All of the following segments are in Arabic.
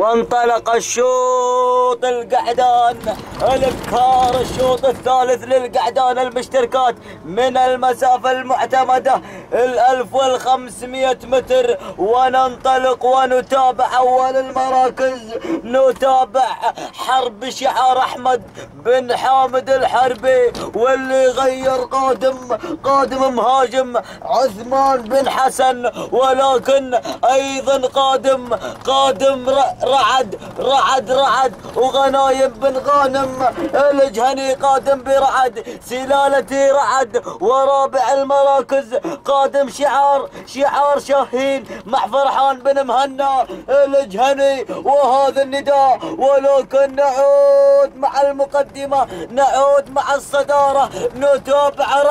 وانطلق الشوط القعدان الابكار. الشوط الثالث للقعدان المشتركات من المسافة المعتمدة 1500 متر، وننطلق ونتابع أول المراكز. نتابع حرب شعار أحمد بن حامد الحربي، واللي غير قادم مهاجم عثمان بن حسن، ولكن أيضا قادم رعد وغنايم بن غانم الجهني قادم برعد سلالة رعد. ورابع المراكز قادم شعار شاهين مع فرحان بن مهنا الجهني. وهذا النداء، ولكن نعود مع المقدمة، نعود مع الصدارة. نتابع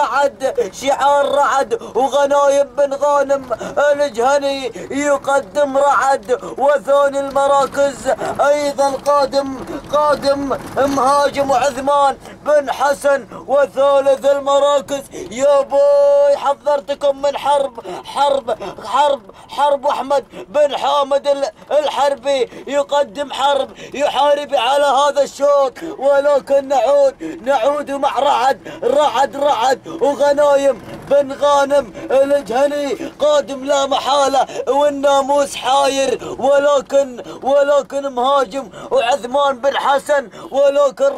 شعار رعد وغنايم بن غانم الجهني يقدم رعد. وثاني المراكز ايضا قادم مهاجم عثمان بن حسن. وثالث المراكز يا بوي حذرتكم من حرب احمد بن حامد الحربي يقدم حرب يحارب على هذا الشوط. ولكن نعود مع رعد وغنايم بن غانم الجهني قادم لا محالة، والناموس حاير. ولكن مهاجم وعثمان بن حسن. ولكن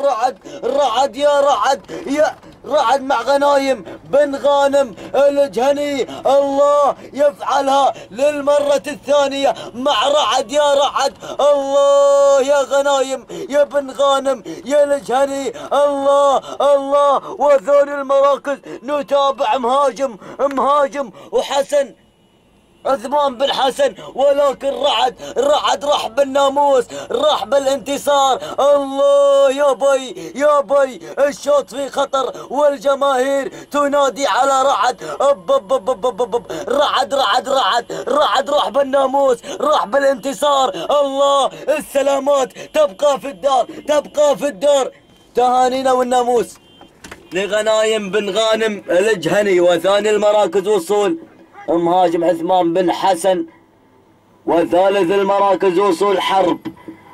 رعد يا رعد مع غنايم بن غانم الجهني. الله يفعلها للمرة الثانية مع رعد يا رعد. الله يا غنايم يا بن غانم يا الجهني. الله. وثاني المراكز نتابع مهاجم وحسن عثمان بن حسن. ولكن رعد راح بالناموس، راح بالانتصار. الله يا بي الشوط في خطر، والجماهير تنادي على رعد. رعد راح بالناموس، راح بالانتصار. الله السلامات تبقى في الدار. تهانينا والناموس لغنايم بن غانم الجهني. وثاني المراكز وصول مهاجم عثمان بن حسن. وثالث المراكز وصول حرب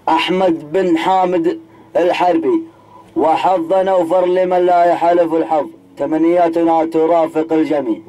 أحمد بن حامد الحربي. وحظ نوفر لمن لا يحالف الحظ. تمنياتنا ترافق الجميع.